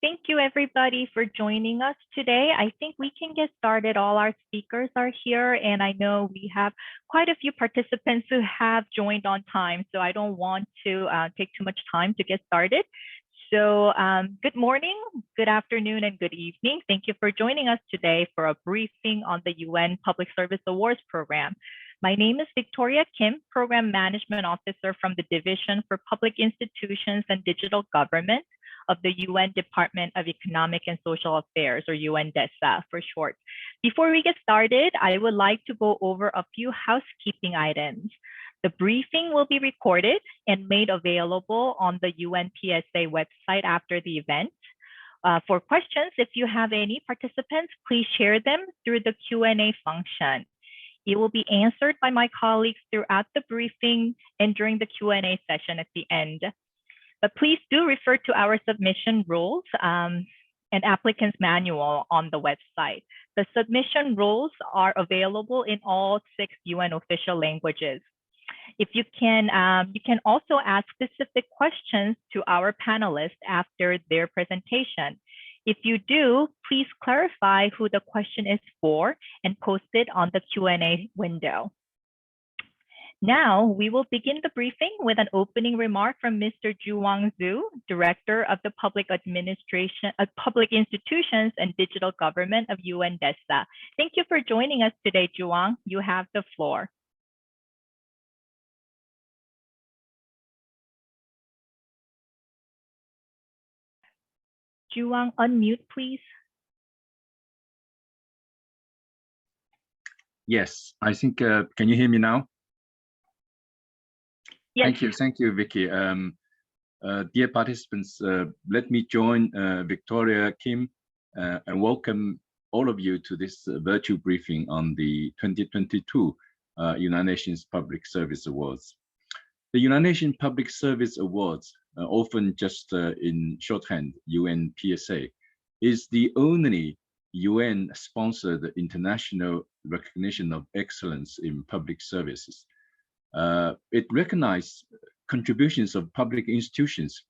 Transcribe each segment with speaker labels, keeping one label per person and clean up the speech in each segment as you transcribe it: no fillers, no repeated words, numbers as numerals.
Speaker 1: Thank you everybody for joining us today. I think we can get started. All our speakers are here and I know we have quite a few participants who have joined on time. So I don't want to take too much time to get started. So good morning, good afternoon, and good evening. Thank you for joining us today for a briefing on the UN Public Service Awards program. My name is Victoria Kim, Program Management Officer from the Division for Public Institutions and Digital Government of the UN Department of Economic and Social Affairs, or UNDESA for short. Before we get started, I would like to go over a few housekeeping items. The briefing will be recorded and made available on the UNPSA website after the event. For questions, if you have any participants, please share them through the Q&A function. It will be answered by my colleagues throughout the briefing and during the Q&A session at the end. But please do refer to our submission rules and applicant's manual on the website. The submission rules are available in all 6 UN official languages. If you can also ask specific questions to our panelists after their presentation. If you do, please clarify who the question is for and post it on the Q&A window. Now, we will begin the briefing with an opening remark from Mr. Juwang Zhu, Director of the Public Institutions and Digital Government of UNDESA. Thank you for joining us today, Juwang. You have the floor. Juwang, unmute, please.
Speaker 2: Yes, I think, can you hear me now?
Speaker 1: Yes.
Speaker 2: Thank you, Vicky. Dear participants, let me join Victoria Kim and welcome all of you to this virtual briefing on the 2022 United Nations Public Service Awards. The United Nations Public Service Awards, often just in shorthand, UNPSA, is the only UN-sponsored international recognition of excellence in public services. It recognizes contributions of public institutions,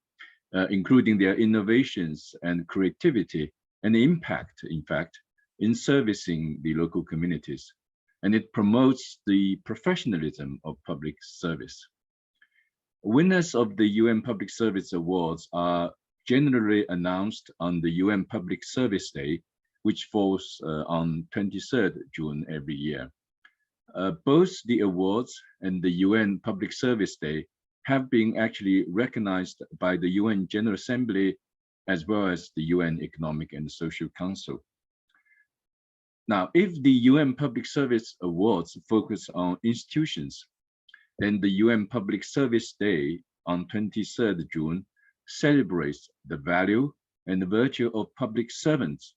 Speaker 2: including their innovations and creativity and impact, in fact, in servicing the local communities. And it promotes the professionalism of public service. Winners of the UN Public Service Awards are generally announced on the UN Public Service Day, which falls on 23rd June every year. Both the awards and the UN Public Service Day have been actually recognized by the UN General Assembly as well as the UN Economic and Social Council. Now, if the UN Public Service Awards focus on institutions, then the UN Public Service Day on 23rd June celebrates the value and the virtue of public servants,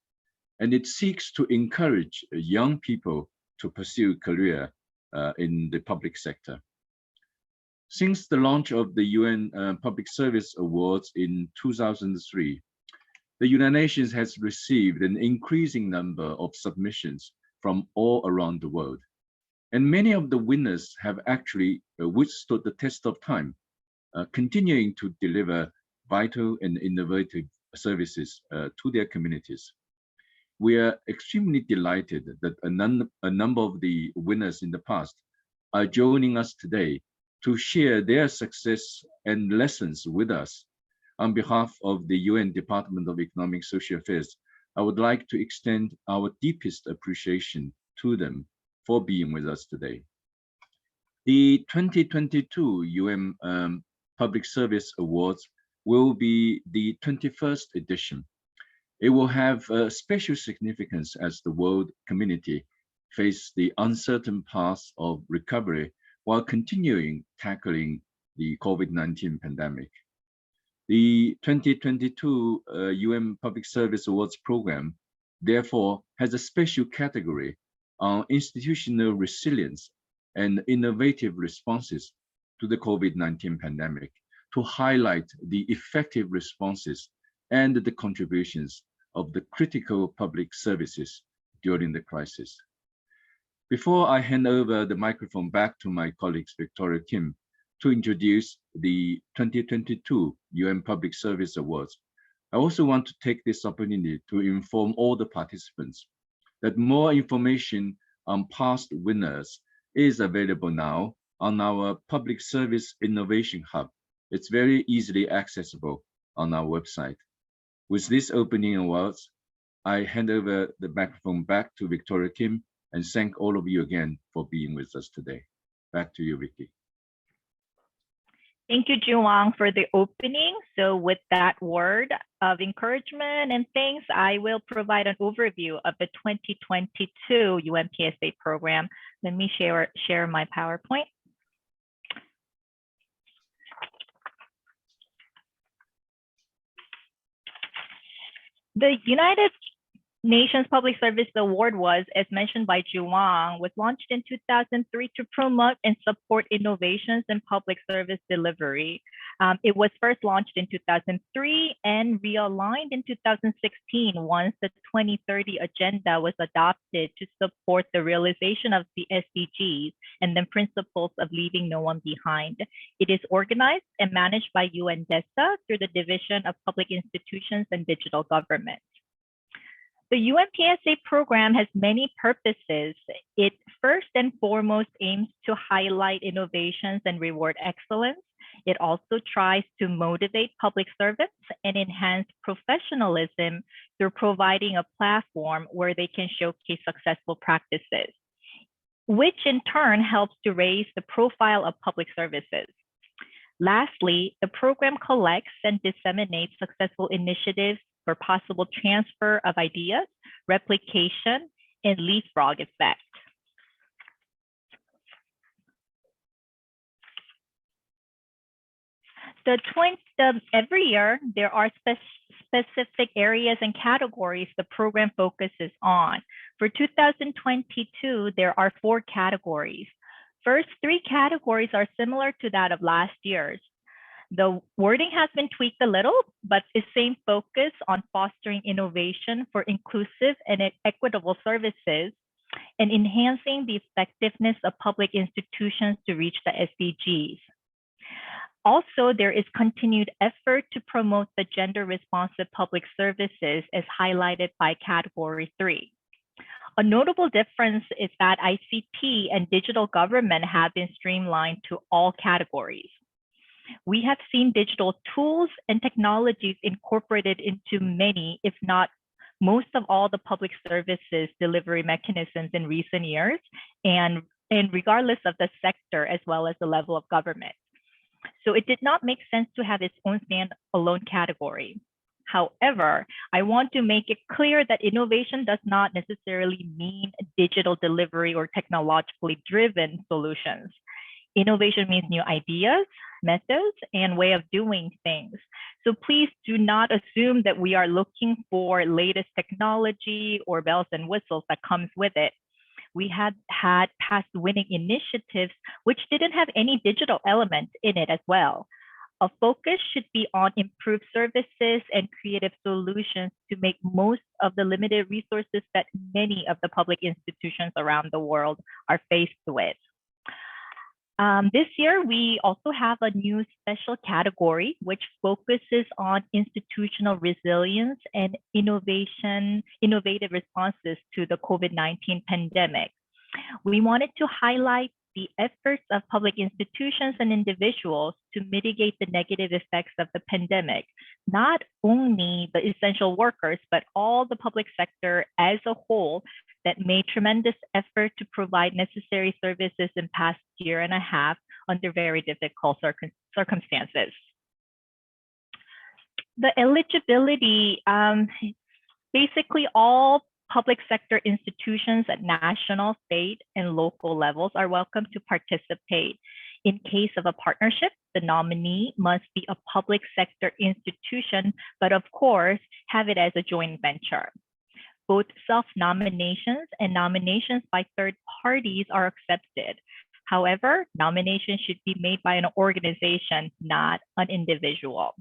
Speaker 2: and it seeks to encourage young people to pursue career in the public sector. Since the launch of the UN Public Service Awards in 2003, the United Nations has received an increasing number of submissions from all around the world. And many of the winners have actually withstood the test of time, continuing to deliver vital and innovative services to their communities. We are extremely delighted that a number of the winners in the past are joining us today to share their success and lessons with us. On behalf of the UN Department of Economic and Social Affairs, I would like to extend our deepest appreciation to them for being with us today. The 2022 UN Public Service Awards will be the 21st edition. It will have a special significance as the world community face the uncertain path of recovery while continuing tackling the COVID-19 pandemic. The 2022 UN Public Service Awards program, therefore, has a special category on institutional resilience and innovative responses to the COVID-19 pandemic to highlight the effective responses and the contributions of the critical public services during the crisis. Before I hand over the microphone back to my colleagues, Victoria Kim, to introduce the 2022 UN Public Service Awards, I also want to take this opportunity to inform all the participants that more information on past winners is available now on our Public Service Innovation Hub. It's very easily accessible on our website. With this opening words, I hand over the microphone back to Victoria Kim and thank all of you again for being with us today. Back to you, Vicky.
Speaker 1: Thank you, Juwang, for the opening. So with that word of encouragement and thanks, I will provide an overview of the 2022 UNPSA program. Let me share my PowerPoint. The United Nations Public Service Award was, as mentioned by Juwang, was launched in 2003 to promote and support innovations in public service delivery. It was first launched in 2003 and realigned in 2016 once the 2030 agenda was adopted to support the realization of the SDGs and the principles of leaving no one behind. It is organized and managed by UNDESA through the Division of Public Institutions and Digital Government. The UNPSA program has many purposes. It first and foremost aims to highlight innovations and reward excellence. It also tries to motivate public servants and enhance professionalism through providing a platform where they can showcase successful practices, which in turn helps to raise the profile of public services. Lastly, the program collects and disseminates successful initiatives for possible transfer of ideas, replication, and leapfrog effect. Every year, there are specific areas and categories the program focuses on. For 2022, there are 4 categories. First 3 categories are similar to that of last year's. The wording has been tweaked a little, but the same focus on fostering innovation for inclusive and equitable services and enhancing the effectiveness of public institutions to reach the SDGs. Also, there is continued effort to promote the gender-responsive public services as highlighted by category 3. A notable difference is that ICT and digital government have been streamlined to all categories. We have seen digital tools and technologies incorporated into many, if not most of all the public services delivery mechanisms in recent years, and regardless of the sector as well as the level of government. So it did not make sense to have its own standalone category. However, I want to make it clear that innovation does not necessarily mean digital delivery or technologically driven solutions. Innovation means new ideas, methods, and way of doing things. So please do not assume that we are looking for latest technology or bells and whistles that comes with it. We had past winning initiatives which didn't have any digital element in it as well. A focus should be on improved services and creative solutions to make most of the limited resources that many of the public institutions around the world are faced with. This year, we also have a new special category which focuses on institutional resilience and innovative responses to the COVID-19 pandemic. We wanted to highlight the efforts of public institutions and individuals to mitigate the negative effects of the pandemic, not only the essential workers, but all the public sector as a whole that made tremendous effort to provide necessary services in past year and a half under very difficult circumstances. The eligibility, basically all public sector institutions at national, state, and local levels are welcome to participate. In case of a partnership, the nominee must be a public sector institution, but of course, have it as a joint venture. Both self-nominations and nominations by third parties are accepted. However, nominations should be made by an organization, not an individual.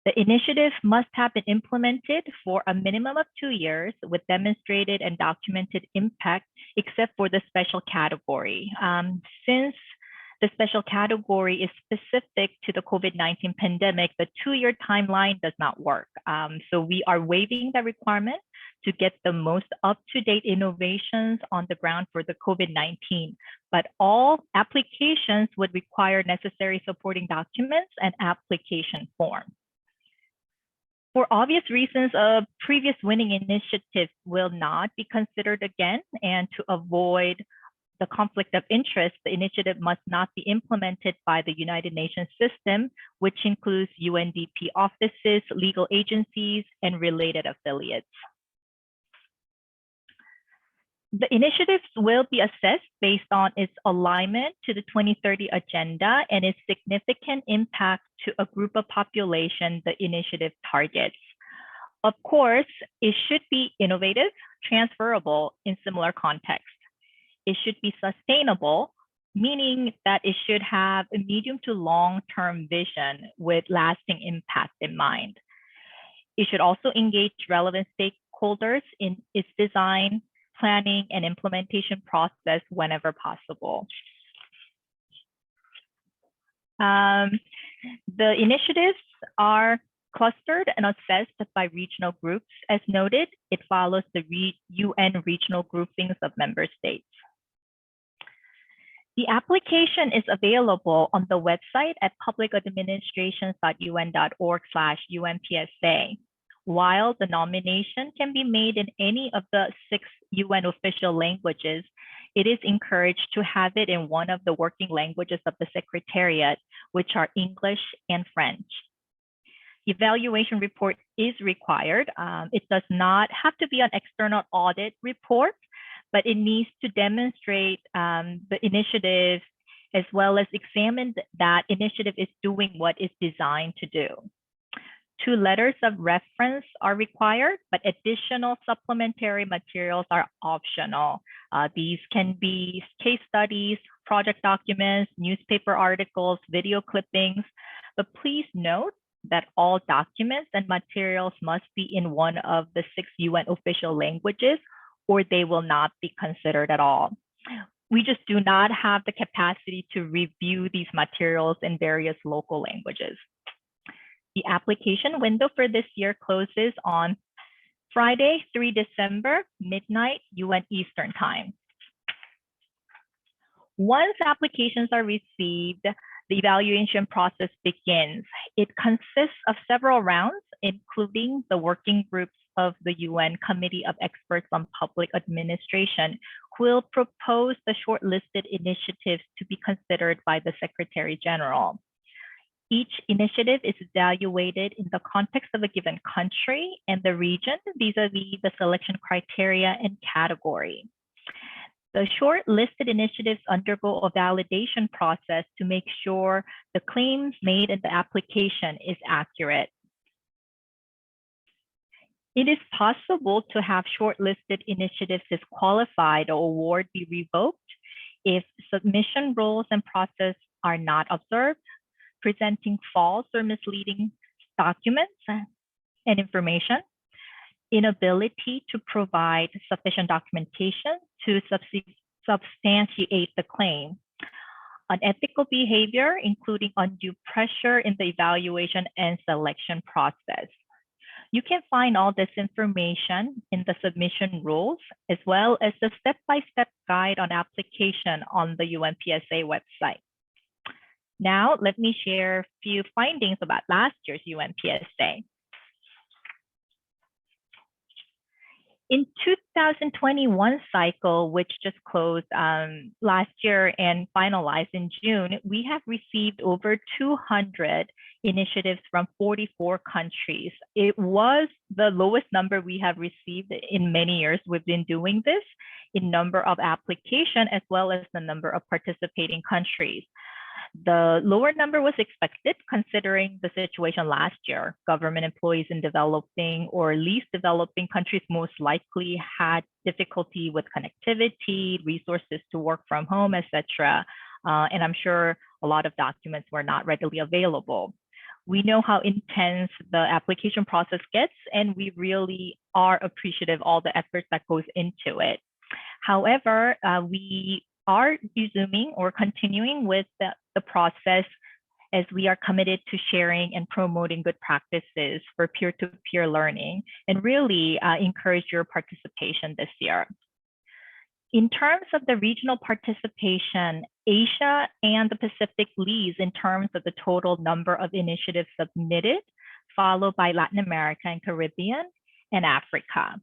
Speaker 1: The initiative must have been implemented for a minimum of 2 years with demonstrated and documented impact, except for the special category. Since the special category is specific to the COVID-19 pandemic, the 2-year timeline does not work. So we are waiving the requirement to get the most up-to-date innovations on the ground for the COVID-19, but all applications would require necessary supporting documents and application form. For obvious reasons, a previous winning initiative will not be considered again, and to avoid the conflict of interest, the initiative must not be implemented by the United Nations system, which includes UNDP offices, legal agencies, and related affiliates. The initiatives will be assessed based on its alignment to the 2030 agenda and its significant impact to a group of population the initiative targets. Of course, it should be innovative, transferable in similar contexts. It should be sustainable, meaning that it should have a medium to long-term vision with lasting impact in mind. It should also engage relevant stakeholders in its design, planning, and implementation process whenever possible. The initiatives are clustered and assessed by regional groups. As noted, it follows the UN regional groupings of member states. The application is available on the website at publicadministrations.un.org/UNPSA. While the nomination can be made in any of the 6 UN official languages, it is encouraged to have it in one of the working languages of the Secretariat, which are English and French. The evaluation report is required. It does not have to be an external audit report, but it needs to demonstrate the initiative as well as examine that initiative is doing what it's designed to do. 2 letters of reference are required, but additional supplementary materials are optional. These can be case studies, project documents, newspaper articles, video clippings, but please note that all documents and materials must be in one of the 6 UN official languages, or they will not be considered at all. We just do not have the capacity to review these materials in various local languages. The application window for this year closes on Friday, 3 December, midnight, UN Eastern Time. Once applications are received, the evaluation process begins. It consists of several rounds, including the working groups of the UN Committee of Experts on Public Administration, who will propose the shortlisted initiatives to be considered by the Secretary General. Each initiative is evaluated in the context of a given country and the region vis-a-vis the selection criteria and category. The shortlisted initiatives undergo a validation process to make sure the claims made in the application is accurate. It is possible to have shortlisted initiatives disqualified or award be revoked if submission rules and process are not observed, presenting false or misleading documents and information, inability to provide sufficient documentation to substantiate the claim, unethical behavior, including undue pressure in the evaluation and selection process. You can find all this information in the submission rules, as well as the step-by-step guide on application on the UNPSA website. Now, let me share a few findings about last year's UNPSA. In 2021 cycle, which just closed last year and finalized in June, we have received over 200 initiatives from 44 countries. It was the lowest number we have received in many years we've been doing this in number of application as well as the number of participating countries. The lower number was expected considering the situation last year. Government employees in developing or least developing countries most likely had difficulty with connectivity, resources to work from home, etc. And I'm sure a lot of documents were not readily available. We know how intense the application process gets, and we really are appreciative of all the efforts that goes into it. However, we are resuming or continuing with the process, as we are committed to sharing and promoting good practices for peer-to-peer learning and really encourage your participation this year. In terms of the regional participation, Asia and the Pacific leads in terms of the total number of initiatives submitted, followed by Latin America and Caribbean and Africa.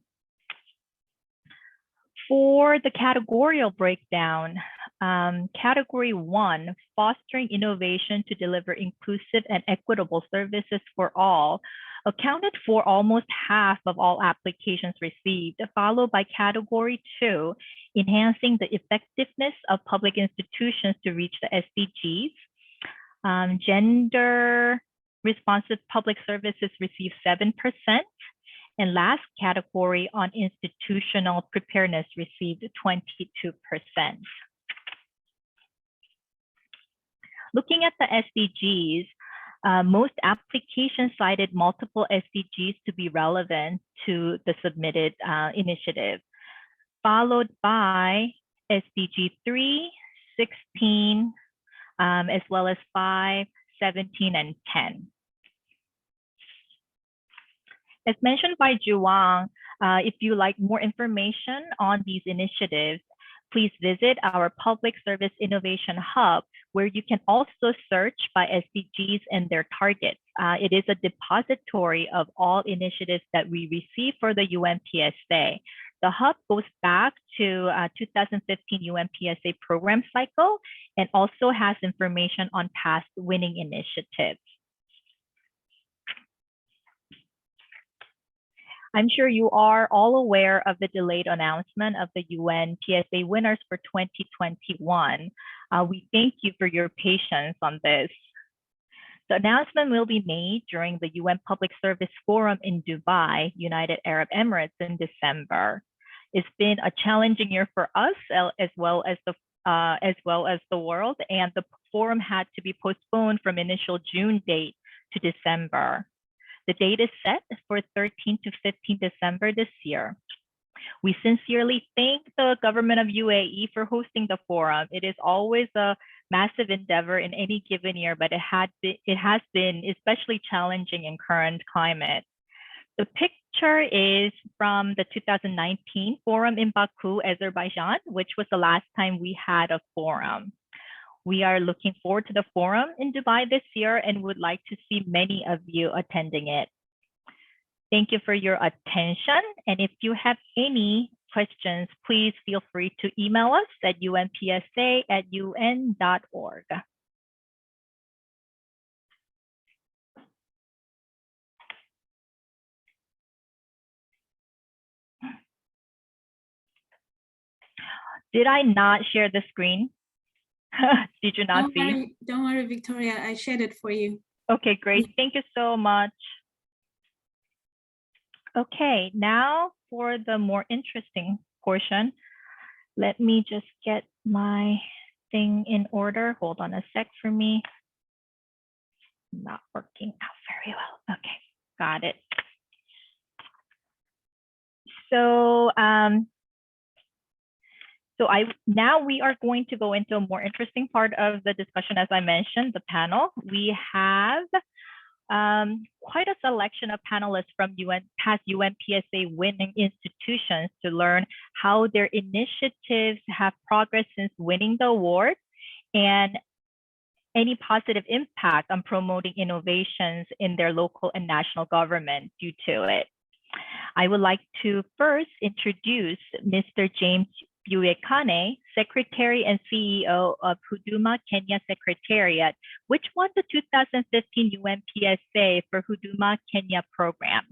Speaker 1: For the categorical breakdown, Category 1, fostering innovation to deliver inclusive and equitable services for all, accounted for almost half of all applications received, followed by Category 2, enhancing the effectiveness of public institutions to reach the SDGs. Gender responsive public services received 7%. And last category on institutional preparedness received 22%. Looking at the SDGs, most applications cited multiple SDGs to be relevant to the submitted initiative, followed by SDG 3, 16, as well as 5, 17, and 10. As mentioned by Juwang, if you like more information on these initiatives, please visit our Public Service Innovation Hub, where you can also search by SDGs and their targets. It is a depository of all initiatives that we receive for the UNPSA. The hub goes back to 2015 UNPSA program cycle and also has information on past winning initiatives. I'm sure you are all aware of the delayed announcement of the UNPSA winners for 2021. We thank you for your patience on this. The announcement will be made during the UN Public Service Forum in Dubai, United Arab Emirates, in December. It's been a challenging year for us as well as the world, and the forum had to be postponed from initial June date to December. The date is set for 13 to 15 December this year. We sincerely thank the government of UAE for hosting the forum. It is always a massive endeavor in any given year, but it has been especially challenging in current climate. The picture is from the 2019 forum in Baku, Azerbaijan, which was the last time we had a forum. We are looking forward to the forum in Dubai this year and would like to see many of you attending it. Thank you for your attention. And if you have any questions, please feel free to email us at unpsa@un.org. Did I not share the screen? Did you not see?
Speaker 3: Don't worry, Victoria. I shared it for you.
Speaker 1: Okay, great. Thank you so much. Okay, now for the more interesting portion. Let me just get my thing in order. Hold on a sec for me. Not working out very well. Okay, got it. So, now we are going to go into a more interesting part of the discussion. As I mentioned, the panel. We have quite a selection of panelists from past UNPSA winning institutions to learn how their initiatives have progressed since winning the award and any positive impact on promoting innovations in their local and national government due to it. I would like to first introduce Mr. James Buekane, Secretary and CEO of Huduma Kenya Secretariat, which won the 2015 UNPSA for Huduma Kenya program.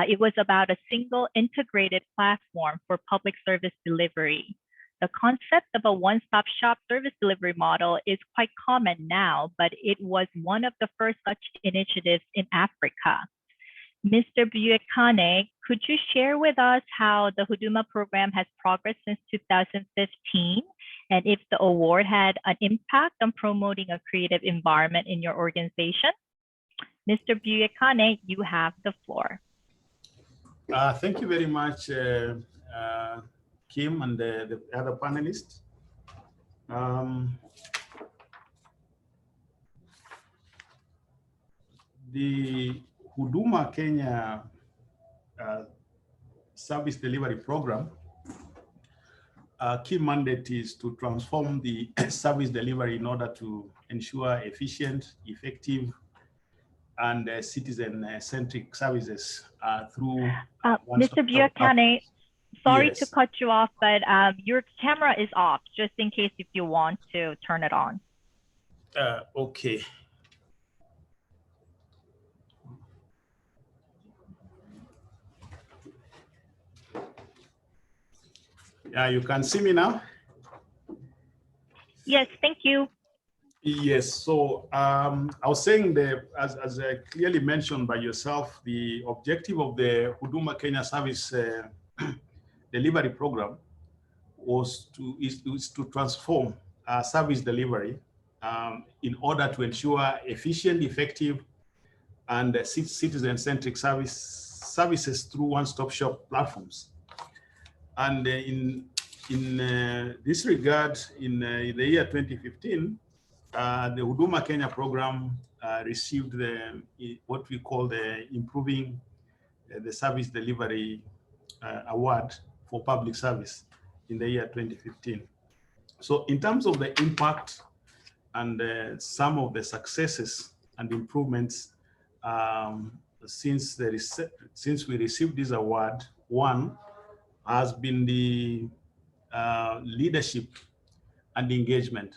Speaker 1: It was about a single integrated platform for public service delivery. The concept of a one-stop shop service delivery model is quite common now, but it was one of the first such initiatives in Africa. Mr. Buekane, could you share with us how the Huduma program has progressed since 2015 and if the award had an impact on promoting a creative environment in your organization? Mr. Buekane, you have the floor.
Speaker 4: Thank you very much, Kim and the other panelists. The Huduma Kenya service delivery program, key mandate is to transform the service delivery in order to ensure efficient, effective, and citizen-centric services through
Speaker 1: Mr. Buakane, sorry to
Speaker 4: Yes.
Speaker 1: cut you off, but your camera is off, just in case if you want to turn it on.
Speaker 4: Okay. You can see me now?
Speaker 1: Yes, thank you.
Speaker 4: Yes, so I was saying that, as clearly mentioned by yourself, the objective of the Huduma Kenya service delivery program is to transform service delivery in order to ensure efficient, effective, and citizen-centric services through one-stop shop platforms. And in this regard, in the year 2015, the Huduma Kenya program received what we call the Improving the Service Delivery Award for Public Service in the year 2015. So in terms of the impact and some of the successes and improvements since we received this award, one has been the leadership and engagement.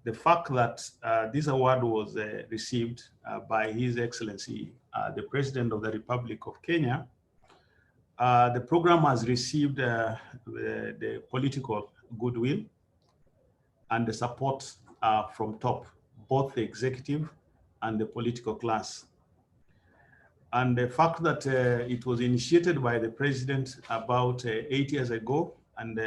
Speaker 4: The fact that this award was received by His Excellency, the President of the Republic of Kenya, the program has received the political goodwill and the support from top, both the executive and the political class. And the fact that it was initiated by the President about 8 years ago, and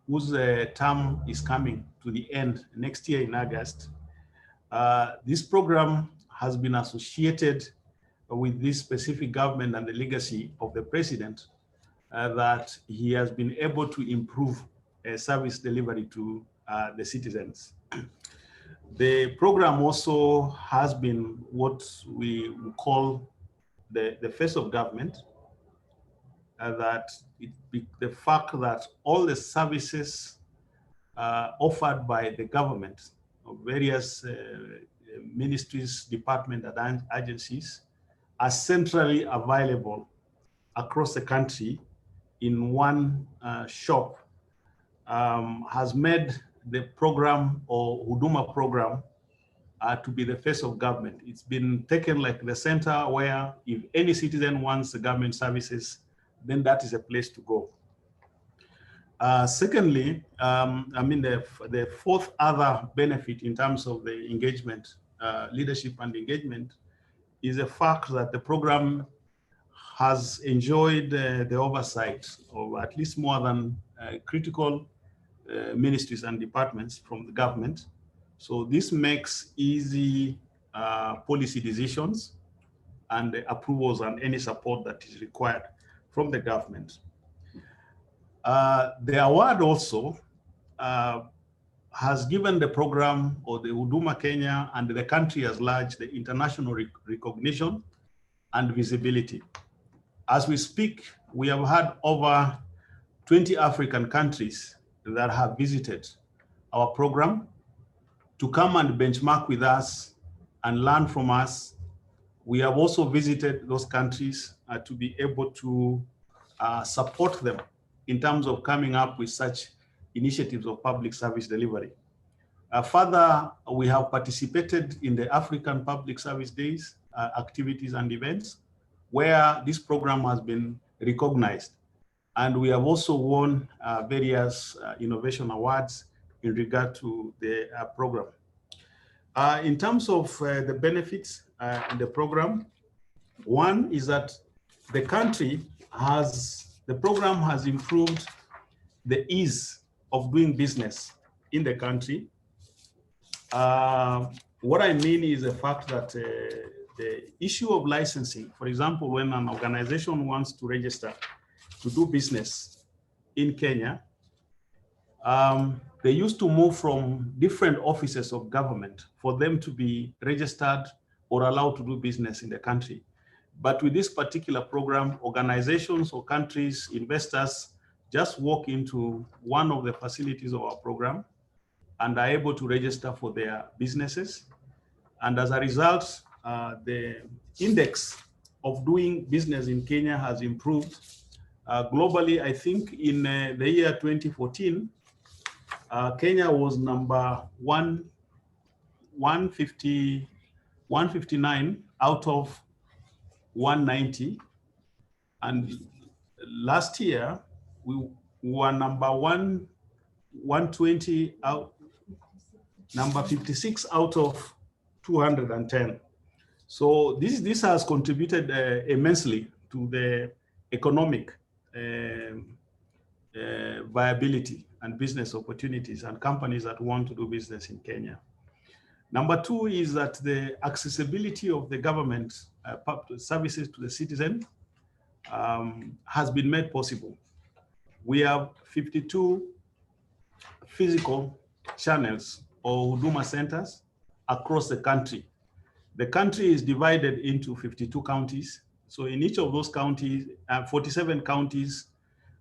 Speaker 4: whose term is coming to the end next year in August, this program has been associated with this specific government and the legacy of the President that he has been able to improve service delivery to the citizens. The program also has been what we call the face of government, the fact that all the services offered by the government of various ministries, departments, and agencies are centrally available across the country in one shop has made the program or Huduma program to be the face of government. It's been taken like the center where if any citizen wants the government services, then that is a place to go. Secondly, the fourth other benefit in terms of the engagement, leadership and engagement, is the fact that the program has enjoyed the oversight of at least more than critical ministries and departments from the government. So this makes easy policy decisions and approvals and any support that is required from the government. The award also has given the program, or the Huduma Kenya and the country as large, the international recognition and visibility. As we speak, we have had over 20 African countries that have visited our program to come and benchmark with us and learn from us. We have also visited those countries to be able to support them in terms of coming up with such initiatives of public service delivery. Further, we have participated in the African Public Service Days activities and events where this program has been recognized. And we have also won various innovation awards in regard to the program. In terms of the benefits in the program, one is that the program has improved the ease of doing business in the country. What I mean is the fact that the issue of licensing, for example, when an organization wants to register to do business in Kenya, they used to move from different offices of government for them to be registered or allowed to do business in the country. But with this particular program, organizations or countries, investors just walk into one of the facilities of our program and are able to register for their businesses. And as a result, the index of doing business in Kenya has improved. Globally, I think in the year 2014, Kenya was number 159 out of 190. And last year, we were number 120 out, number 56 out of 210. So this has contributed immensely to the economic viability and business opportunities and companies that want to do business in Kenya. Number two is that the accessibility of the government services to the citizen has been made possible. We have 52 physical channels or Huduma centers across the country. The country is divided into 52 counties. So in each of those counties, 47 counties,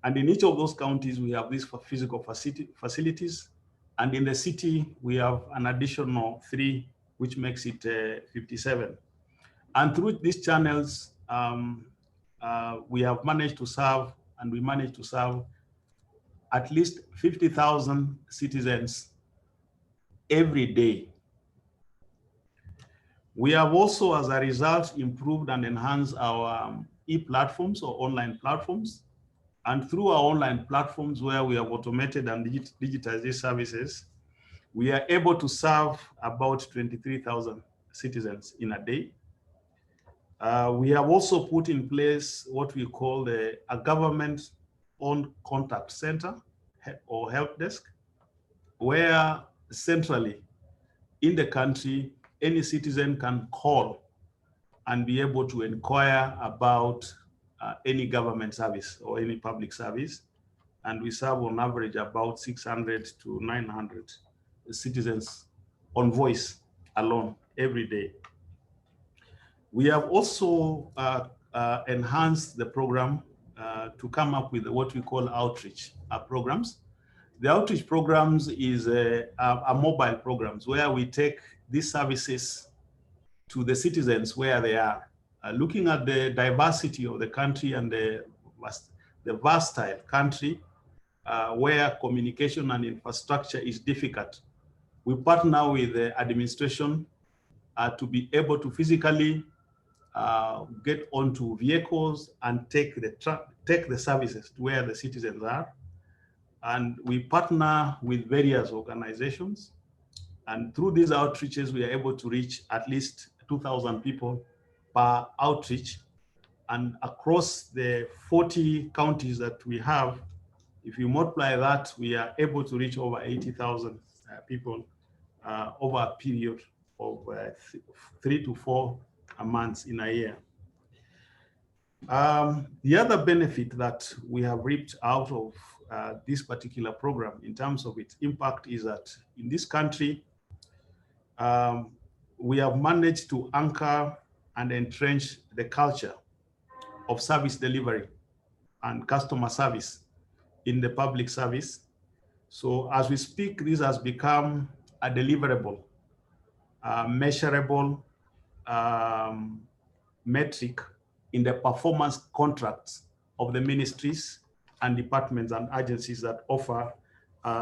Speaker 4: and in each of those counties, we have these physical facilities. And in the city, we have an additional 3, which makes it 57. And through these channels, we have managed to serve, and we managed to serve at least 50,000 citizens every day. We have also, as a result, improved and enhanced our e-platforms or online platforms. And through our online platforms where we have automated and digitized these services, we are able to serve about 23,000 citizens in a day. We have also put in place what we call a government-owned contact center or help desk, where centrally in the country, any citizen can call and be able to inquire about any government service or any public service. And we serve on average about 600 to 900 citizens on voice alone every day. We have also enhanced the program to come up with what we call outreach programs. The outreach programs is a mobile programs where we take these services to the citizens where they are, looking at the diversity of the country and the versatile country where communication and infrastructure is difficult. We partner with the administration to be able to physically get onto vehicles and take the services to where the citizens are. And we partner with various organizations. And through these outreaches, we are able to reach at least 2,000 people per outreach. And across the 40 counties that we have, if you multiply that, we are able to reach over 80,000 people over a period of 3 to 4 months in a year. The other benefit that we have reaped out of this particular program in terms of its impact is that in this country, we have managed to anchor and entrench the culture of service delivery and customer service in the public service. So as we speak, this has become a deliverable, measurable metric in the performance contracts of the ministries and departments and agencies that offer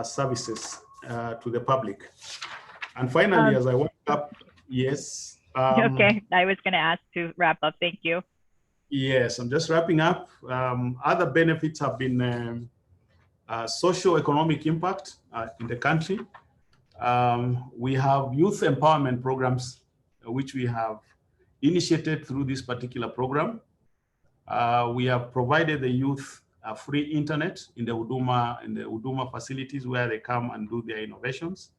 Speaker 4: services to the public. And finally, as I wrap up, yes.
Speaker 1: Okay, I was going to ask to wrap up. Thank you.
Speaker 4: Yes, I'm just wrapping up. Other benefits have been socio-economic impact in the country. We have youth empowerment programs, which we have initiated through this particular program. We have provided the youth free internet in the Huduma facilities where they come and do their innovations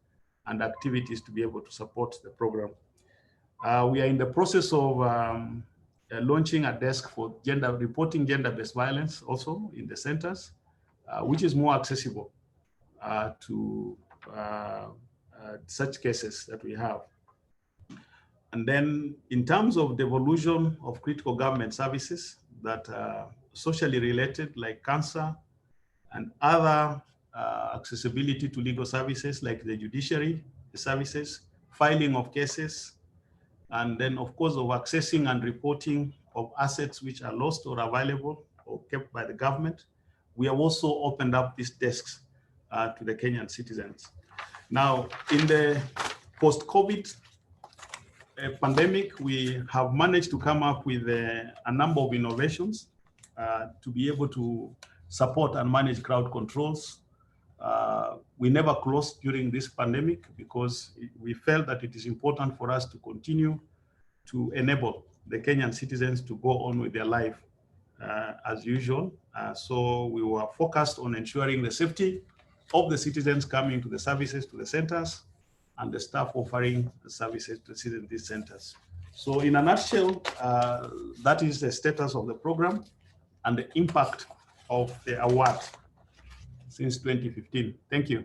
Speaker 4: and activities to be able to support the program. We are in the process of launching a desk for reporting gender-based violence also in the centers, which is more accessible to such cases that we have. And then in terms of devolution of critical government services that are socially related, like cancer and other accessibility to legal services like the judiciary services, filing of cases, and then of course of accessing and reporting of assets which are lost or available or kept by the government. We have also opened up these desks to the Kenyan citizens. Now, in the post-COVID pandemic, we have managed to come up with a number of innovations to be able to support and manage crowd controls. We never closed during this pandemic because we felt that it is important for us to continue to enable the Kenyan citizens to go on with their life as usual. So we were focused on ensuring the safety of the citizens coming to the services, to the centers, and the staff offering the services to citizens in these centers. So in a nutshell, that is the status of the program and the impact of the award since 2015. Thank you.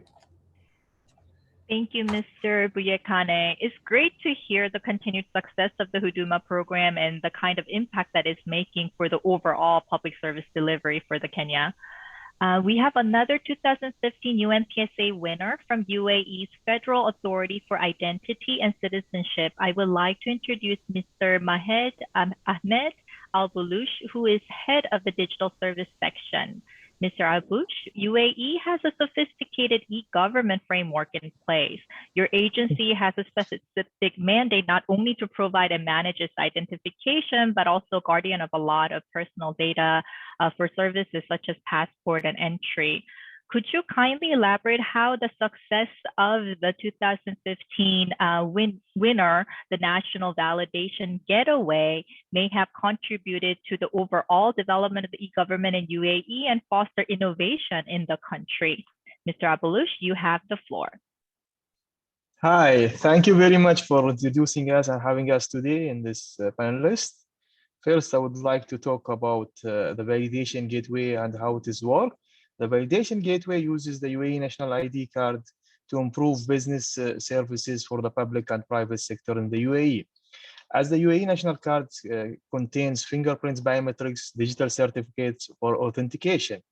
Speaker 1: Thank you, Mr. Buyekane. It's great to hear the continued success of the Huduma program and the kind of impact that it's making for the overall public service delivery for the Kenya. We have another 2015 UNPSA winner from UAE's Federal Authority for Identity and Citizenship. I would like to introduce Mr. Mahed Ahmed Al-Bulush, who is head of the Digital Service Section. Mr. Al-Bulush, UAE has a sophisticated e-government framework in place. Your agency has a specific mandate not only to provide and manage its identification, but also guardian of a lot of personal data for services such as passport and entry. Could you kindly elaborate how the success of the 2015 winner, the National Validation Getaway, may have contributed to the overall development of the e-government in UAE and foster innovation in the country? Mr. Al-Bulush, you have the floor.
Speaker 5: Hi, thank you very much for introducing us and having us today in this panelist. First, I would like to talk about the validation gateway and how it is worked. The validation gateway uses the UAE national ID card to improve business services for the public and private sector in the UAE. As the UAE national card contains fingerprints, biometrics, digital certificates for authentication,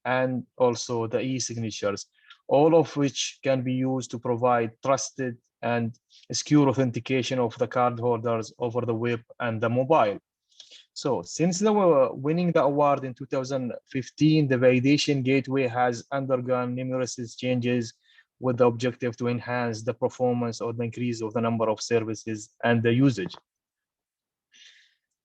Speaker 5: and also the e-signatures, all of which can be used to provide trusted and secure authentication of the cardholders over the web and the mobile. So since winning the award in 2015, the validation gateway has undergone numerous changes with the objective to enhance the performance or the increase of the number of services and the usage.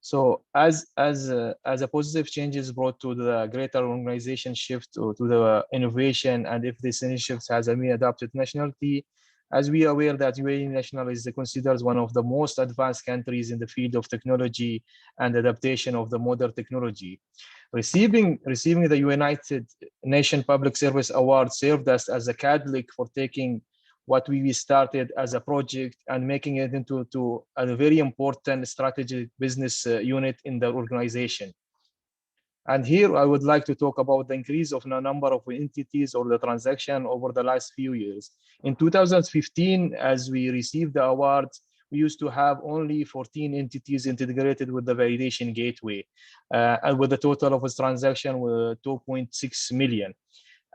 Speaker 5: So as a positive change is brought to the greater organization shift to the innovation, and if this initiative has been adopted nationally, as we are aware that UAE national is considered one of the most advanced countries in the field of technology and adaptation of the modern technology. Receiving the United Nations Public Service Award served us as a catalyst for taking what we started as a project and making it into a very important strategic business unit in the organization. And here I would like to talk about the increase of the number of entities or the transaction over the last few years. In 2015, as we received the award, we used to have only 14 entities integrated with the validation gateway, and with a total of its transaction with 2.6 million.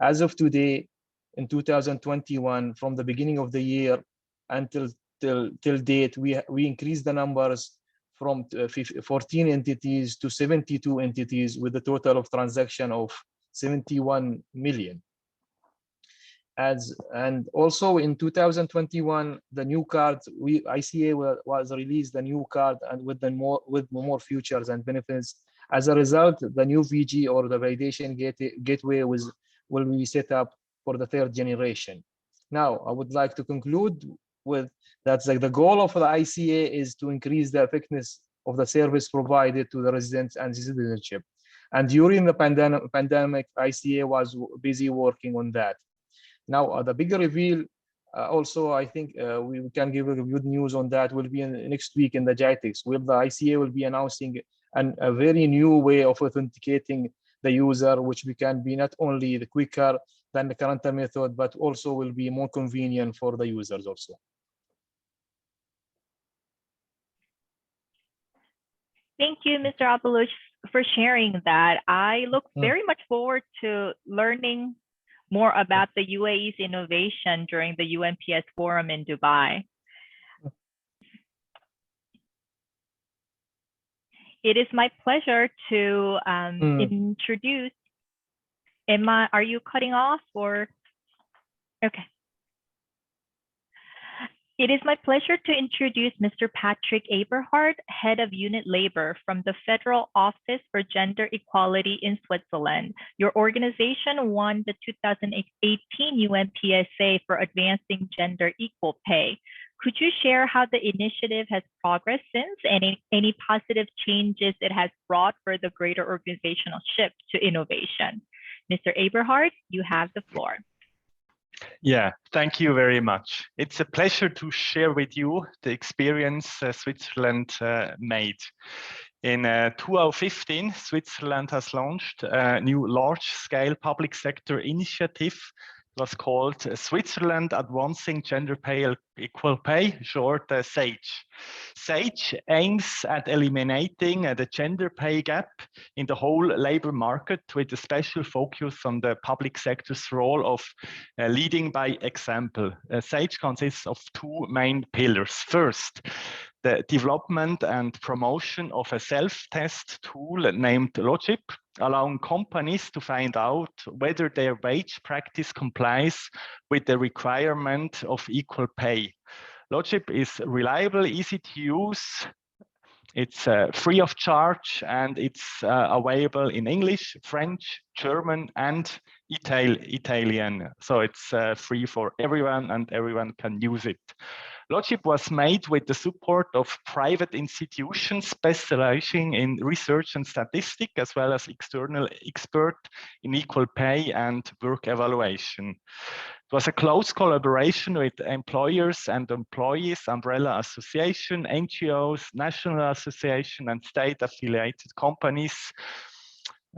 Speaker 5: As of today, in 2021, from the beginning of the year until till date, we increased the numbers from 14 entities to 72 entities with a total of transaction of 71 million. And also in 2021, the new card, ICA was released the new card and with more features and benefits. As a result, the new VG or the validation gateway will be set up for the third generation. Now, I would like to conclude with that's like the goal of the ICA is to increase the effectiveness of the service provided to the residents and citizenship. And during the pandemic, ICA was busy working on that. Now, the bigger reveal, also, I think we can give good news on that will be next week in the JITEX, where the ICA will be announcing a very new way of authenticating the user, which can be not only the quicker, than the current method, but also will be more convenient for the users also.
Speaker 1: Thank you, Mr. Abelouch, for sharing that. I look very much forward to learning more about the UAE's innovation during the UNPS forum in Dubai. It is my pleasure to introduce. Are you cutting off or? Okay. It is my pleasure to introduce Mr. Patrick Eberhard, Head of Unit Labor from the Federal Office for Gender Equality in Switzerland. Your organization won the 2018 UNPSA for Advancing Gender Equal Pay. Could you share how the initiative has progressed since and any positive changes it has brought for the greater organizational shift to innovation? Mr. Eberhard, you have the floor.
Speaker 6: Yeah, thank you very much. It's a pleasure to share with you the experience Switzerland made. In 2015, Switzerland has launched a new large-scale public sector initiative. It was called Switzerland Advancing Gender Equal Pay, short SAGE. SAGE aims at eliminating the gender pay gap in the whole labor market with a special focus on the public sector's role of leading by example. SAGE consists of two main pillars. First, the development and promotion of a self-test tool named Logip, allowing companies to find out whether their wage practice complies with the requirement of equal pay. Logip is reliable, easy to use, it's free of charge, and it's available in English, French, German, and Italian. So it's free for everyone and everyone can use it. Logip was made with the support of private institutions specializing in research and statistics, as well as external experts in equal pay and work evaluation. It was a close collaboration with employers and employees, umbrella association, NGOs, national association, and state-affiliated companies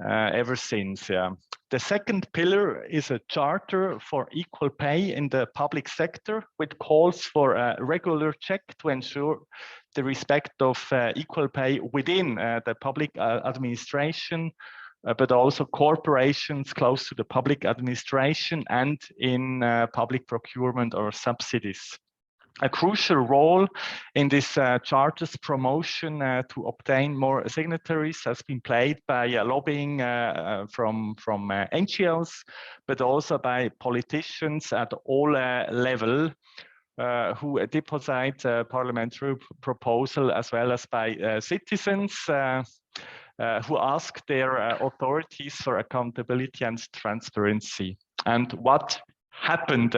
Speaker 6: ever since. Yeah. The second pillar is a charter for equal pay in the public sector, which calls for a regular check to ensure the respect of equal pay within the public administration, but also corporations close to the public administration and in public procurement or subsidies. A crucial role in this charter's promotion to obtain more signatories has been played by lobbying from NGOs, but also by politicians at all levels who deposit parliamentary proposal, as well as by citizens who ask their authorities for accountability and transparency. And what happened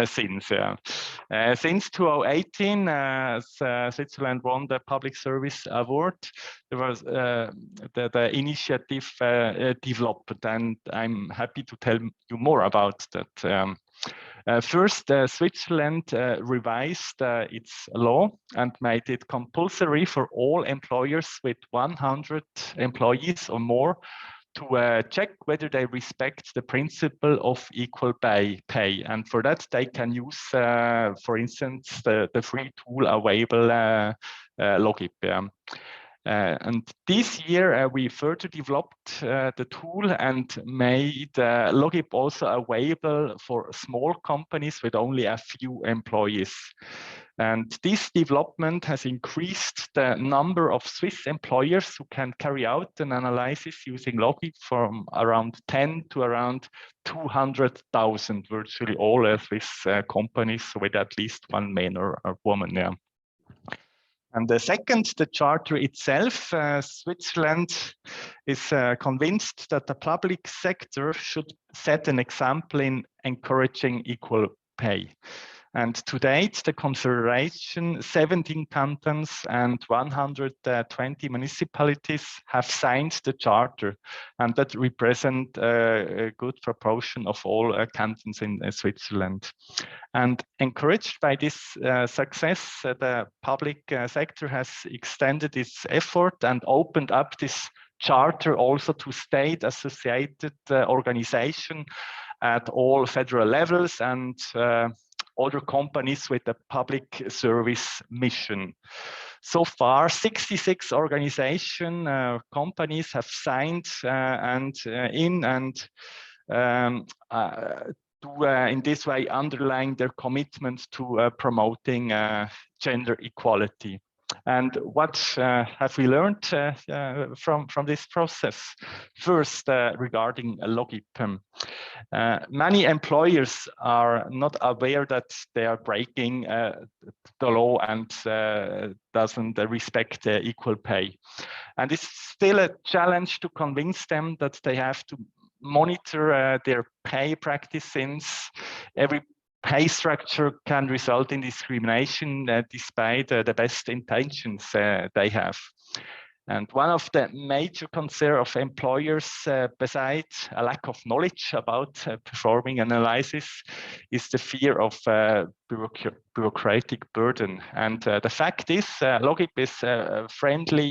Speaker 6: since? Since 2018, Switzerland won the Public Service Award. There was the initiative developed, and I'm happy to tell you more about that. First, Switzerland revised its law and made it compulsory for all employers with 100 employees or more to check whether they respect the principle of equal pay. And for that, they can use, for instance, the free tool available, Logip. And this year, we further developed the tool and made Logip also available for small companies with only a few employees. And this development has increased the number of Swiss employers who can carry out an analysis using Logip from around 10 to around 200,000, virtually all Swiss companies with at least one man or woman. Yeah. And the second, the charter itself, Switzerland is convinced that the public sector should set an example in encouraging equal pay. And to date, the Confederation, 17 cantons and 120 municipalities have signed the charter, and that represent a good proportion of all cantons in Switzerland. And encouraged by this success, the public sector has extended its effort and opened up this charter also to state-associated organization at all federal levels and other companies with a public service mission. So far, 66 companies have signed in this way underline their commitment to promoting gender equality. And what have we learned from this process? First, regarding Logip. Many employers are not aware that they are breaking the law and doesn't respect equal pay. And it's still a challenge to convince them that they have to monitor their pay practice, since every pay structure can result in discrimination despite the best intentions they have. And one of the major concerns of employers, besides a lack of knowledge about performing analysis, is the fear of bureaucratic burden. And the fact is, Logip is a friendly,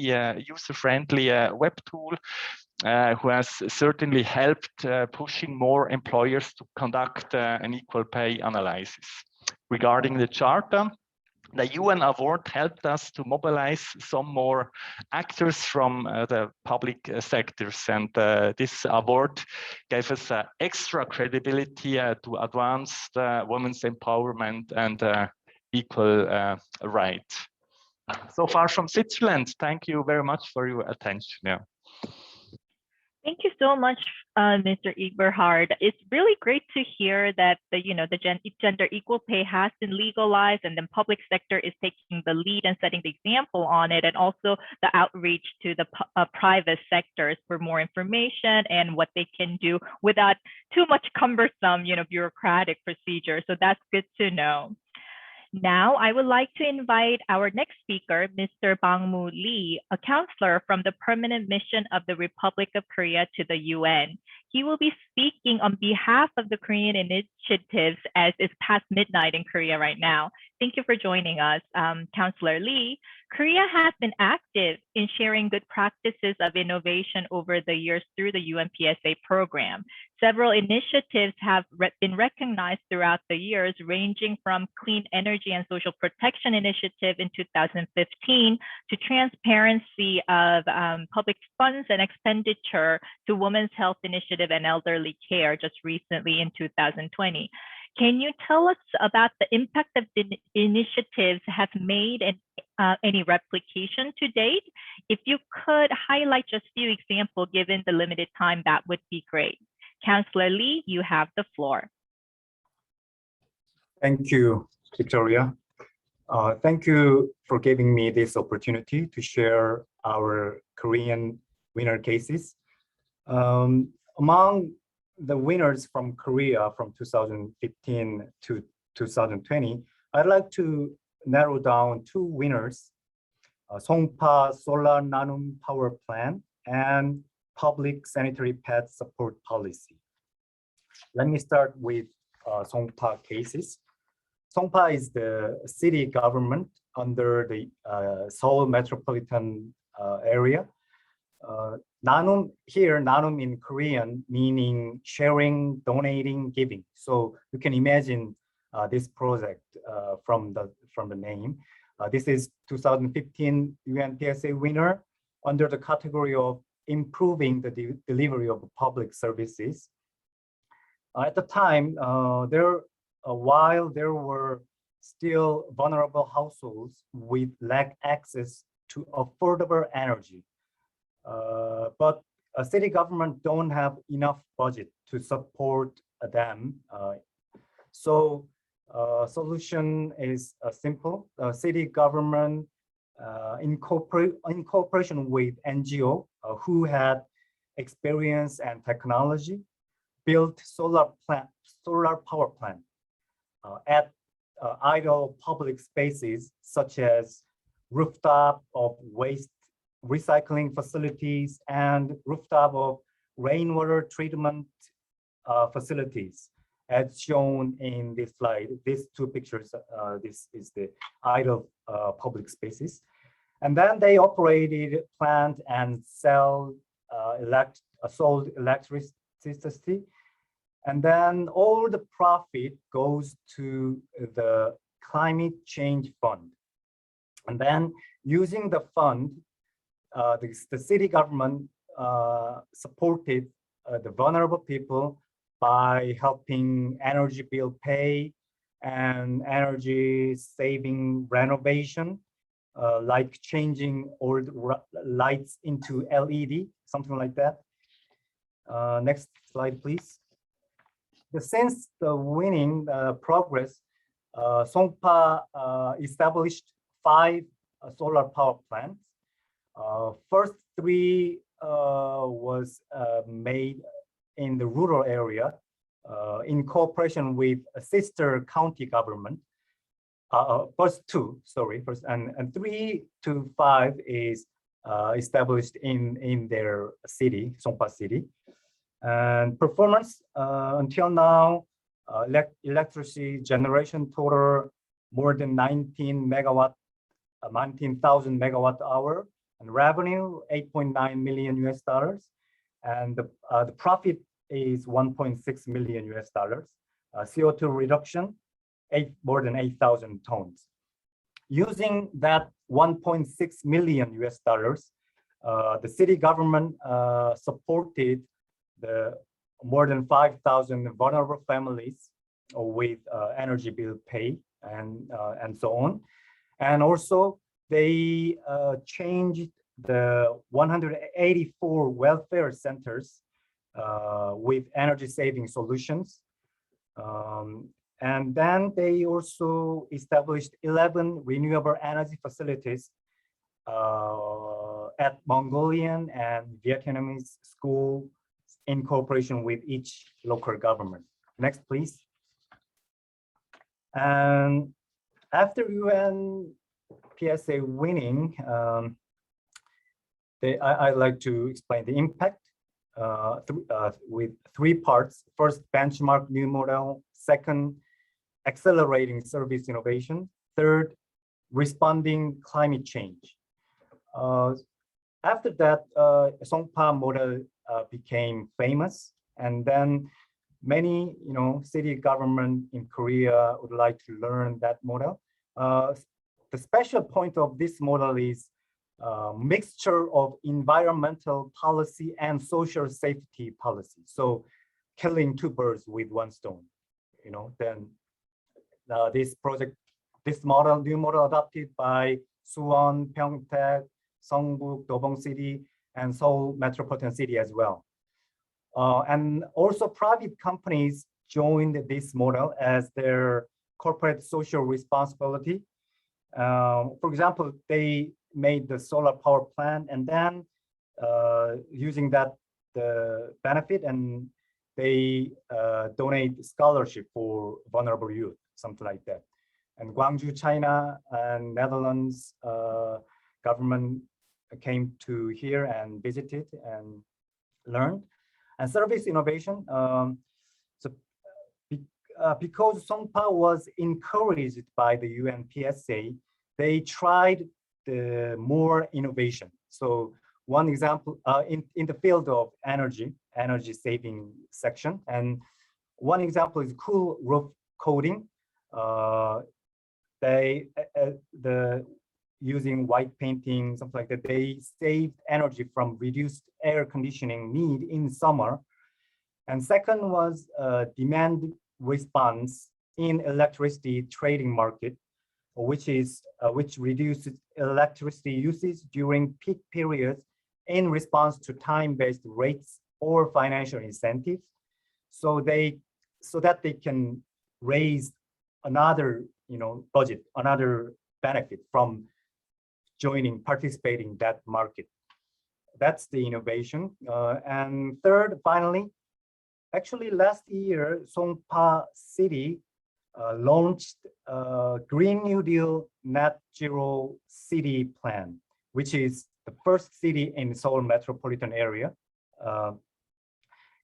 Speaker 6: user-friendly web tool who has certainly helped pushing more employers to conduct an equal pay analysis. Regarding the Charter, the UN award helped us to mobilize some more actors from the public sectors, and this award gave us extra credibility to advance women's empowerment and equal rights. So far from Switzerland. Thank you very much for your attention. Yeah.
Speaker 1: Thank you so much, Mr. Eberhard. It's really great to hear that the gender equal pay has been legalized, and then public sector is taking the lead and setting the example on it, and also the outreach to the private sectors for more information and what they can do without too much cumbersome, bureaucratic procedure. So that's good to know. Now, I would like to invite our next speaker, Mr. Bangmu Lee, a counselor from the Permanent Mission of the Republic of Korea to the UN. He will be speaking on behalf of the Korean initiatives, as it's past midnight in Korea right now. Thank you for joining us, Counselor Lee. Korea has been active in sharing good practices of innovation over the years through the UNPSA program. Several initiatives have been recognized throughout the years, ranging from Clean Energy and Social Protection Initiative in 2015 to transparency of public funds and expenditure to Women's Health Initiative and Elderly Care just recently in 2020. Can you tell us about the impact of the initiatives have made and any replication to date? If you could highlight just a few examples given the limited time, that would be great. Councillor Lee, you have the floor.
Speaker 7: Thank you, Victoria. Thank you for giving me this opportunity to share our Korean winner cases. Among the winners from Korea from 2015 to 2020, I'd like to narrow down two winners, Songpa Solar Nanum Power Plant and Public Sanitary Pad Support Policy. Let me start with Songpa cases. Songpa is the city government under the Seoul metropolitan area. Nanum here, Nanum in Korean, meaning sharing, donating, giving. So you can imagine this project from the name. This is 2015 UNPSA winner under the category of improving the delivery of public services. At the time, while there were still vulnerable households with lack access to affordable energy, but a city government don't have enough budget to support them. So solution is simple. City government in cooperation with NGO who had experience and technology, built solar power plant at idle public spaces such as rooftop of waste recycling facilities and rooftop of rainwater treatment facilities, as shown in this slide. These two pictures, this is the idle public spaces. And then they operated plant and sold electricity And then all the profit goes to the climate change fund. And then using the fund, the city government supported the vulnerable people by helping energy bill pay and energy saving renovation, like changing old lights into LED, something like that. Next slide, please. Since the winning progress, Songpa established 5 solar power plants. First 3 was made in the rural area in cooperation with a sister county government. First 2, sorry, first and 3 to 5 is established in their city, Songpa city. And performance until now, electricity generation total more than 19,000 megawatt hour, and revenue $8.9 million US, and the profit is $1.6 million US. CO2 reduction more than 8,000 tons. Using that $1.6 million US, the city government supported the more than 5,000 vulnerable families with energy bill pay and so on. And also they changed the 184 welfare centers with energy saving solutions. And then they also established 11 renewable energy facilities at Mongolian and Vietnamese school in cooperation with each local government. Next, please. And after UNPSA winning, I'd like to explain the impact with 3 parts. First, benchmark new model. Second, accelerating service innovation. Third, responding climate change. After that, Songpa model became famous, and then many city government in Korea would like to learn that model. The special point of this model is mixture of environmental policy and social safety policy. So killing 2 birds with 1 stone. Then this new model adopted by Suwon, Pyeongtaek, Seongbuk, Dobong City, and Seoul Metropolitan City as well. And also private companies joined this model as their corporate social responsibility. For example, they made the solar power plant, and then using that the benefit, and they donate scholarship for vulnerable youth, something like that. And Gwangju, China, and Netherlands government came to here and visited and learned. And service innovation. Because Songpa was encouraged by the UNPSA, they tried more innovation. So one example in the field of energy saving section, and one example is cool roof coating. Using white painting, something like that, they saved energy from reduced air conditioning need in summer. And second was demand response in electricity trading market, which reduces electricity usage during peak periods in response to time-based rates or financial incentives. So that they can raise another budget, another benefit from participating that market. That's the innovation. And third, finally, actually last year, Songpa City launched Green New Deal Net Zero City Plan, which is the first city in Seoul metropolitan area.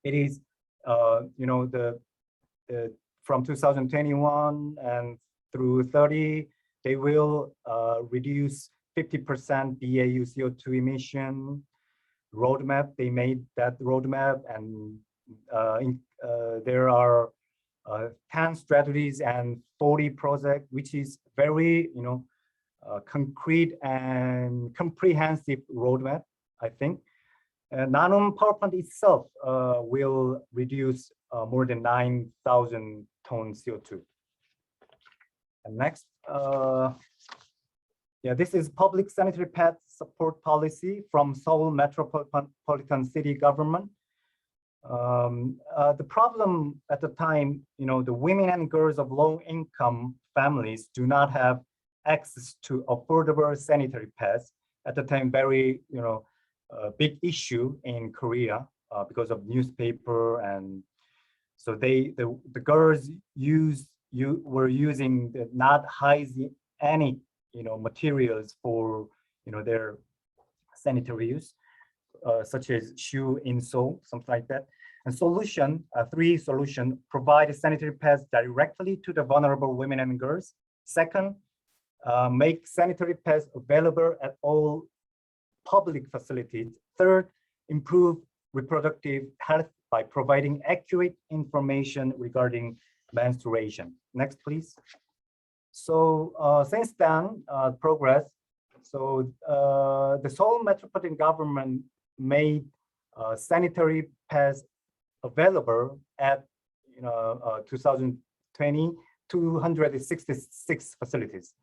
Speaker 7: It is, from 2021 and through 30, they will reduce 50% BAU CO2 emission roadmap. They made that roadmap, and there are 10 strategies and 40 projects, which is very, concrete and comprehensive roadmap, I think. Nanum power plant itself will reduce more than 9,000 tons CO2. And next, this is public sanitary pad support policy from Seoul Metropolitan City Government. The problem at the time, the women and girls of low-income families do not have access to affordable sanitary pads. At the time, very, big issue in Korea because of newspaper, and so the girls were using the not hygienic materials for their sanitary use, such as shoe insole, something like that. And three solution: provide sanitary pads directly to the vulnerable women and girls. Second, make sanitary pads available at all public facilities. Third, improve reproductive health by providing accurate information regarding menstruation. Next, please. So since then, progress. So the Seoul Metropolitan Government made sanitary pads available at 2020, 266 facilities,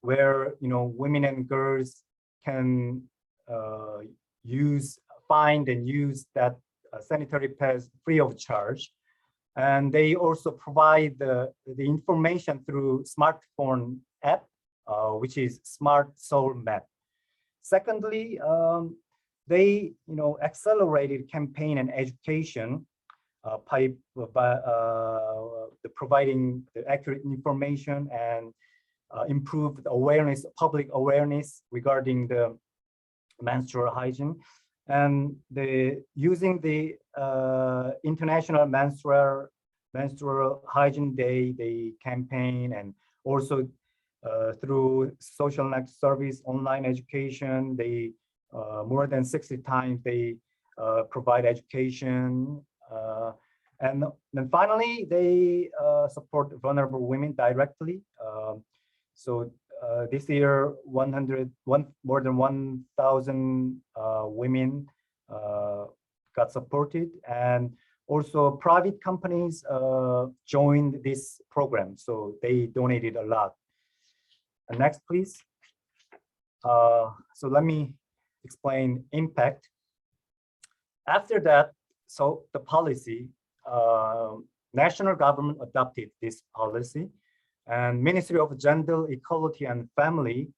Speaker 7: where women and girls can find and use that sanitary pads free of charge. And they also provide the information through smartphone app, which is Smart Seoul Map. Secondly, they accelerated campaign and education by providing the accurate information and improved awareness, public awareness regarding the menstrual hygiene, and using the International Menstrual Hygiene Day, they campaign, and also through social next service, online education, they more than 60 times they provide education, and then finally they support vulnerable women directly. So this year, more than 1,000 women got supported, and also private companies joined this program, so they donated a lot. And next, please. So let me explain impact. After that, so the policy, national government adopted this policy, and Ministry of Gender Equality and Family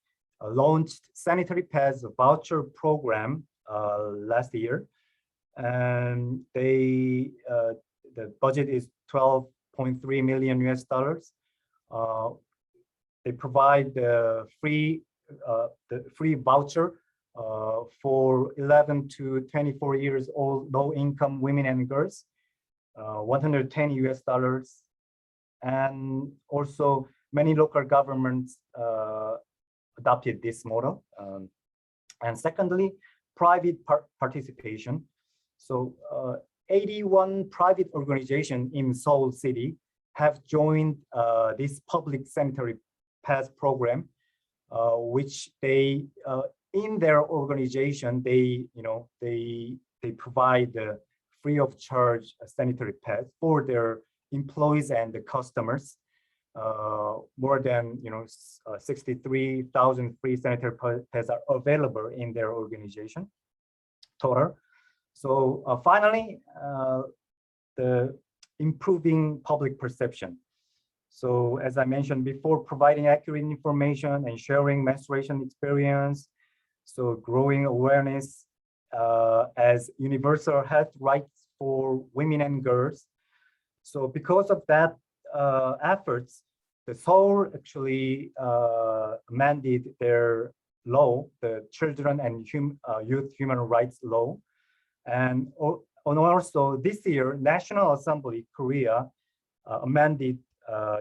Speaker 7: launched sanitary pads voucher program last year, and the budget is $12.3 million US. They provide the free voucher for 11 to 24 years old low-income women and girls, $110 US. And also many local governments adopted this model. And secondly, private participation. So 81 private organizations in Seoul City have joined this public sanitary pads program, which they in their organization they provide the free of charge sanitary pads for their employees and the customers. More than 63,000 free sanitary pads are available in their organization total. So finally, the improving public perception. So as I mentioned before, providing accurate information and sharing menstruation experience. So growing awareness as universal health rights for women and girls. So because of that efforts, the Seoul actually amended their law, the Children and Youth Human Rights Law. And also this year, National Assembly Korea amended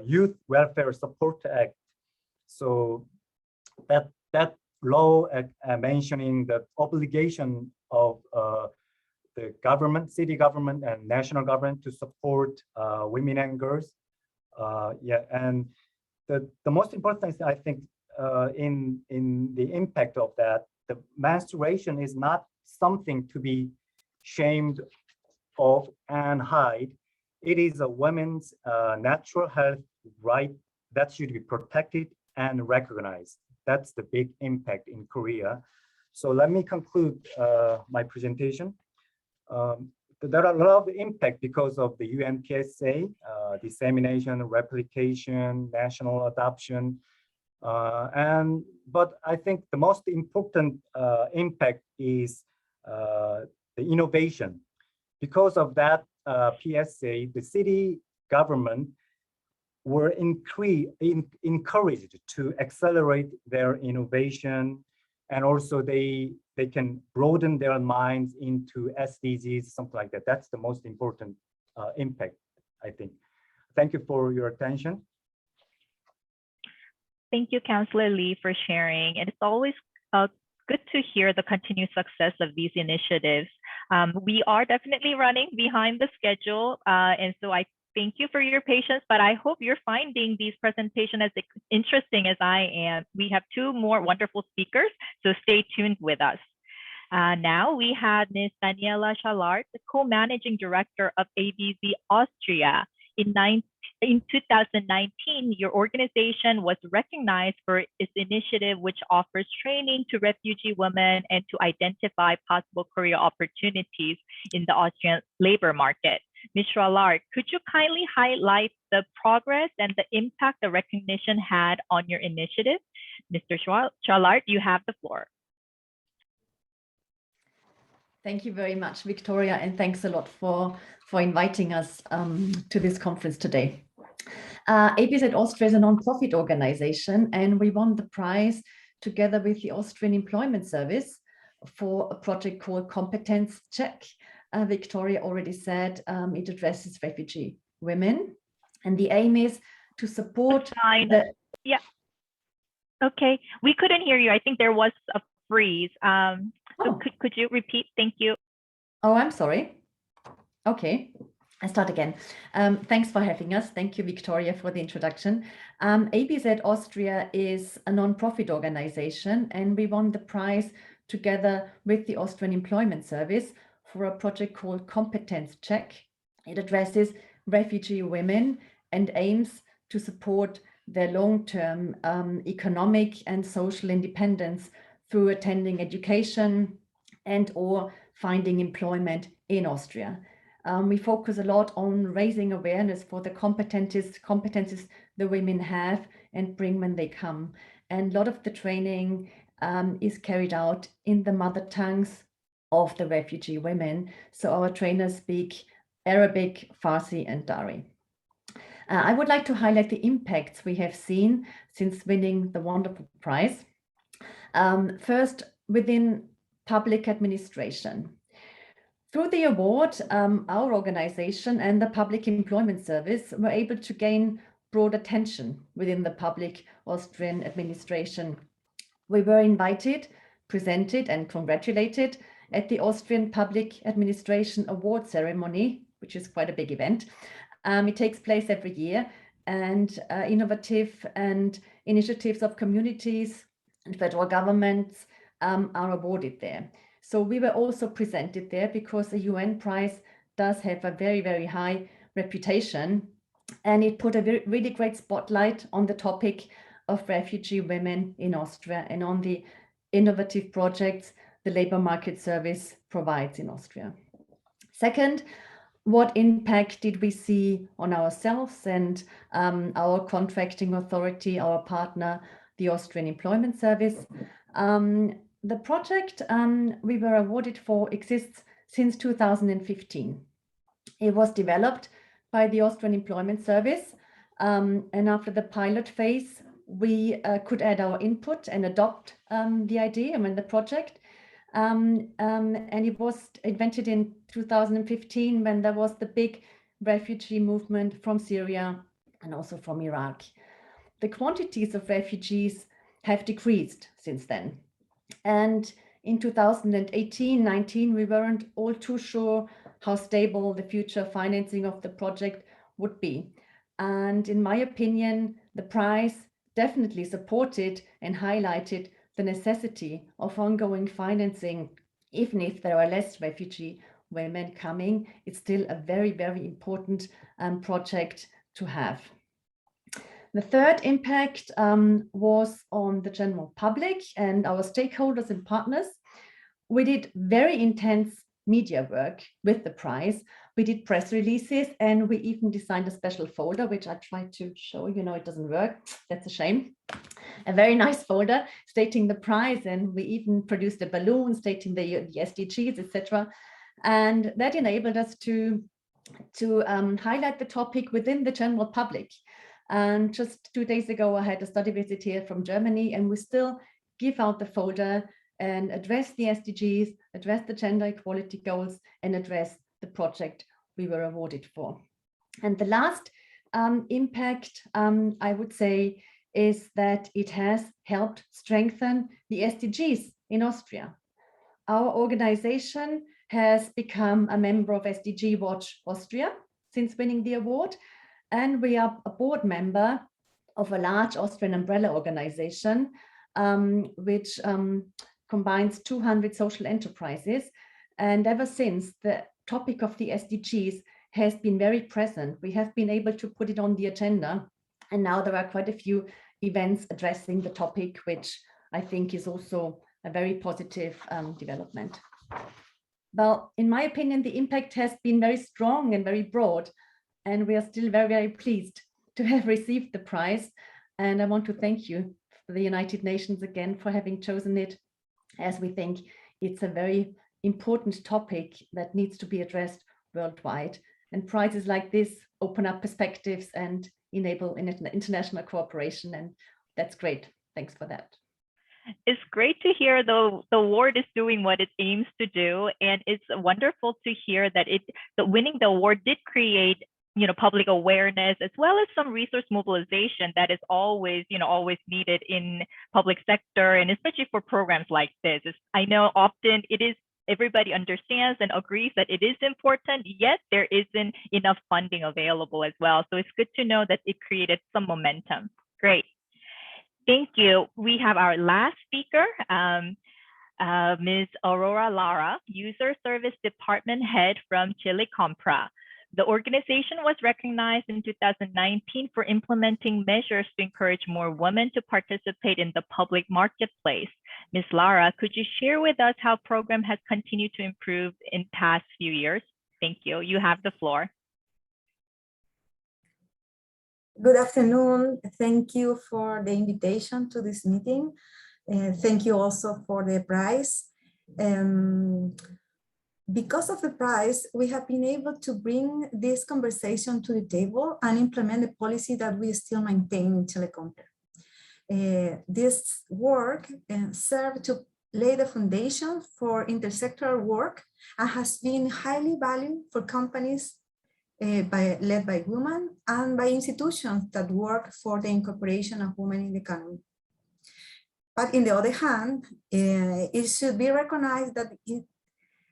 Speaker 7: Youth Welfare Support Act. So that law mentioning the obligation of the government, city government and national government to support women and girls. Yeah, and the most important thing I think in the impact of that, the menstruation is not something to be shamed of and hide. It is a woman's natural health right that should be protected and recognized. That's the big impact in Korea. So let me conclude my presentation. There are a lot of impact because of the UNPSA, dissemination, replication, national adoption. But I think the most important impact is the innovation. Because of that PSA, the city government were encouraged to accelerate their innovation, and also they can broaden their minds into SDGs, something like that. That's the most important impact, I think. Thank you for your attention.
Speaker 1: Thank you, Councillor Lee, for sharing. And it's always good to hear the continued success of these initiatives. We are definitely running behind the schedule, and so I thank you for your patience, but I hope you're finding these presentations as interesting as I am. We have two more wonderful speakers, so stay tuned with us. Now we have Ms. Daniela Schallart, the co-managing director of ABZ Austria. In 2019, your organization was recognized for its initiative, which offers training to refugee women and to identify possible career opportunities in the Austrian labor market. Ms. Schallart, could you kindly highlight the progress and the impact the recognition had on your initiative? Mr. Schallart, you have the floor.
Speaker 8: Thank you very much, Victoria, and thanks a lot for inviting us to this conference today. ABZ Austria is a non-profit organization, and we won the prize together with the Austrian Employment Service for a project called Competence Check. Victoria already said it addresses refugee women, and the aim is to support
Speaker 1: Yeah. Okay, we couldn't hear you. I think there was a freeze. So could you repeat? Thank you.
Speaker 8: Oh, I'm sorry. Okay, I start again. Thanks for having us. Thank you, Victoria, for the introduction. ABZ Austria is a non-profit organization, and we won the prize together with the Austrian Employment Service for a project called Competence Check. It addresses refugee women and aims to support their long-term economic and social independence through attending education and or finding employment in Austria. We focus a lot on raising awareness for the competences the women have and bring when they come. And a lot of the training is carried out in the mother tongues of the refugee women. So our trainers speak Arabic, Farsi, and Dari. I would like to highlight the impacts we have seen since winning the wonderful prize. First, within public administration. Through the award, our organization and the Public Employment Service were able to gain broad attention within the public Austrian administration. We were invited, presented, and congratulated at the Austrian Public Administration Award Ceremony, which is quite a big event. It takes place every year, and innovative and initiatives of communities and federal governments are awarded there. So we were also presented there because the UN prize does have a very, very high reputation, and it put a really great spotlight on the topic of refugee women in Austria and on the innovative projects the Labour Market Service provides in Austria. Second, what impact did we see on ourselves and our contracting authority, our partner, the Austrian Employment Service? The project we were awarded for exists since 2015. It was developed by the Austrian Employment Service, and after the pilot phase, we could add our input and adopt the idea and the project. And it was invented in 2015 when there was the big refugee movement from Syria and also from Iraq. The quantities of refugees have decreased since then. And in 2018-19, we weren't all too sure how stable the future financing of the project would be. And in my opinion, the prize definitely supported and highlighted the necessity of ongoing financing. Even if there are less refugee women coming, it's still a very, very important project to have. The third impact was on the general public and our stakeholders and partners. We did very intense media work with the prize. We did press releases, and we even designed a special folder, which I tried to show you. It doesn't work. That's a shame. A very nice folder stating the prize, and we even produced a balloon stating the SDGs, etc. And that enabled us to highlight the topic within the general public. And just 2 days ago, I had a study visit here from Germany, and we still give out the folder and address the SDGs, address the gender equality goals, and address the project we were awarded for. And the last impact, I would say, is that it has helped strengthen the SDGs in Austria. Our organization has become a member of SDG Watch Austria since winning the award, and we are a board member of a large Austrian umbrella organization, which combines 200 social enterprises. And ever since, the topic of the SDGs has been very present. We have been able to put it on the agenda, and now there are quite a few events addressing the topic, which I think is also a very positive development. Well, in my opinion, the impact has been very strong and very broad, and we are still very, very pleased to have received the prize. And I want to thank you, the United Nations, again for having chosen it, as we think it's a very important topic that needs to be addressed worldwide. And prizes like this open up perspectives and enable international cooperation, and that's great. Thanks for that.
Speaker 1: It's great to hear the award is doing what it aims to do, and it's wonderful to hear that winning the award did create public awareness as well as some resource mobilization that is always needed in public sector, and especially for programs like this. I know often it is everybody understands and agrees that it is important, yet there isn't enough funding available as well. So it's good to know that it created some momentum. Great. Thank you. We have our last speaker, Ms. Aurora Lara, User Service Department Head from Chile Compra. The organization was recognized in 2019 for implementing measures to encourage more women to participate in the public marketplace. Ms. Lara, could you share with us how the program has continued to improve in past few years? Thank you. You have the floor.
Speaker 9: Good afternoon. Thank you for the invitation to this meeting. Thank you also for the prize. Because of the prize, we have been able to bring this conversation to the table and implement the policy that we still maintain in Chile Compra. This work served to lay the foundation for intersectoral work and has been highly valued for companies led by women and by institutions that work for the incorporation of women in the economy. But on the other hand, it should be recognized that it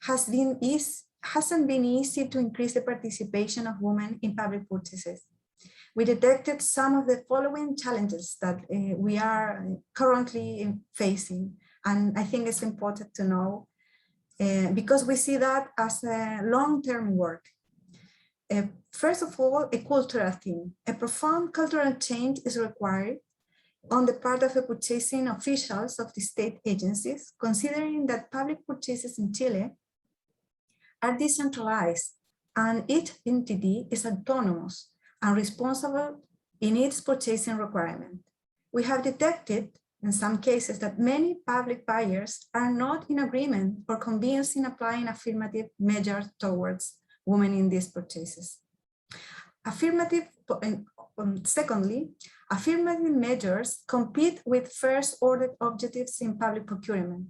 Speaker 9: hasn't been easy to increase the participation of women in public purchases. We detected some of the following challenges that we are currently facing, and I think it's important to know because we see that as a long-term work. First of all, a cultural theme. A profound cultural change is required on the part of the purchasing officials of the state agencies, considering that public purchases in Chile are decentralized and each entity is autonomous and responsible in its purchasing requirement. We have detected in some cases that many public buyers are not in agreement or convinced in applying affirmative measures towards women in these purchases. Secondly, affirmative measures compete with first-order objectives in public procurement,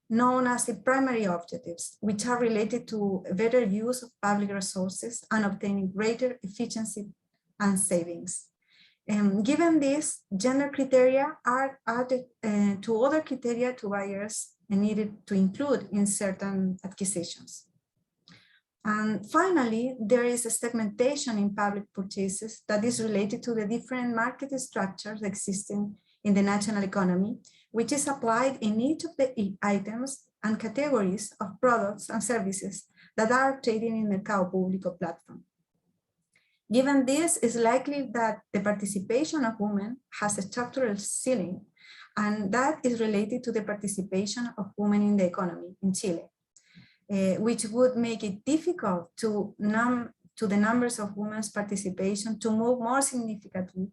Speaker 9: known as the primary objectives, which are related to better use of public resources and obtaining greater efficiency and savings. Given this, gender criteria are added to other criteria to buyers needed to include in certain acquisitions. And finally, there is a segmentation in public purchases that is related to the different market structures existing in the national economy, which is applied in each of the items and categories of products and services that are traded in the Mercado Público platform. Given this, it's likely that the participation of women has a structural ceiling, and that is related to the participation of women in the economy in Chile, which would make it difficult to the numbers of women's participation to move more significantly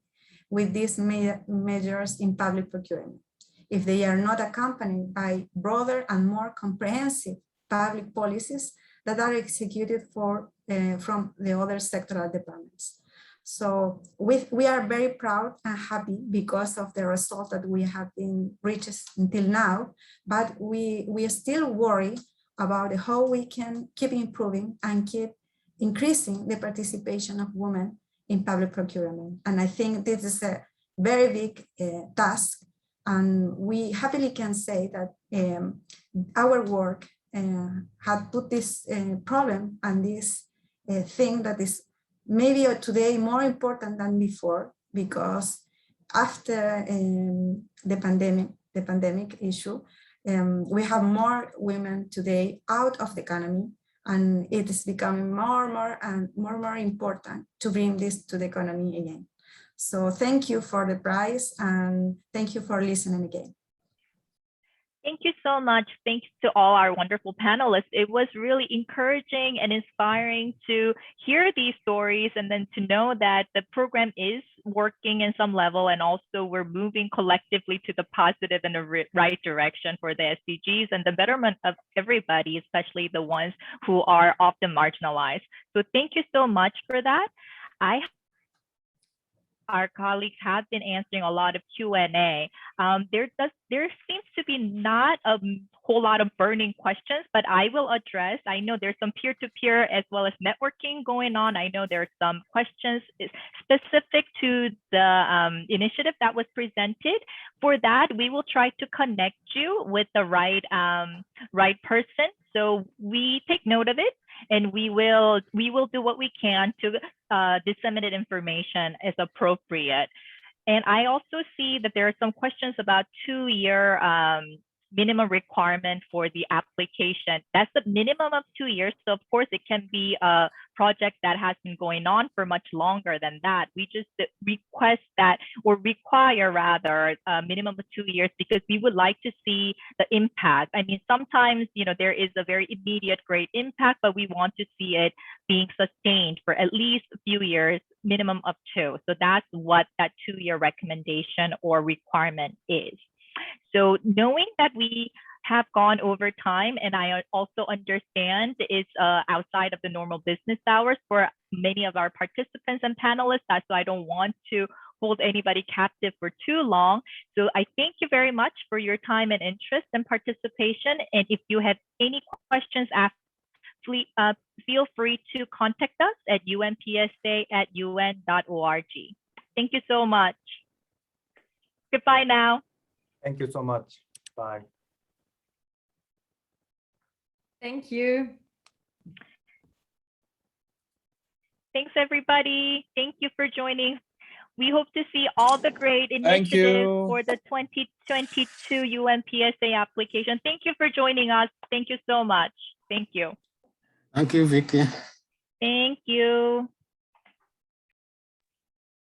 Speaker 9: with these measures in public procurement, if they are not accompanied by broader and more comprehensive public policies that are executed from the other sectoral departments. So we are very proud and happy because of the result that we have been reached until now, but we still worry about how we can keep improving and keep increasing the participation of women in public procurement. And I think this is a very big task, and we happily can say that our work had put this problem and this thing that is maybe today more important than before, because after the pandemic issue, we have more women today out of the economy, and it is becoming more and more important to bring this to the economy again. So thank you for the prize, and thank you for listening again.
Speaker 1: Thank you so much. Thanks to all our wonderful panelists. It was really encouraging and inspiring to hear these stories, and then to know that the program is working in some level, and also we're moving collectively to the positive and the right direction for the SDGs and the betterment of everybody, especially the ones who are often marginalized. So thank you so much for that. Our colleagues have been answering a lot of Q&A. There seems to be not a whole lot of burning questions, but I will address. I know there's some peer-to-peer as well as networking going on. I know there are some questions specific to the initiative that was presented. For that, we will try to connect you with the right person. So we take note of it, and we will do what we can to disseminate information as appropriate. And I also see that there are some questions about 2-year minimum requirement for the application. That's the minimum of 2 years. So of course it can be a project that has been going on for much longer than that. We just request that, or require rather, a minimum of 2 years, because we would like to see the impact. I mean, sometimes, there is a very immediate great impact, but we want to see it being sustained for at least a few years, minimum of 2. So that's what that 2-year recommendation or requirement is. So knowing that we have gone over time, and I also understand it's outside of the normal business hours for many of our participants and panelists, so I don't want to hold anybody captive for too long. So I thank you very much for your time and interest and participation. And if you have any questions after, feel free to contact us at unpsa@un.org. Thank you so much. Goodbye now.
Speaker 7: Thank you so much. Bye.
Speaker 8: Thank you.
Speaker 1: Thanks, everybody. Thank you for joining. We hope to see all the great initiatives for the 2022 UNPSA application. Thank you for joining us. Thank you so much. Thank you.
Speaker 10: Thank you, Vicky.
Speaker 1: Thank you.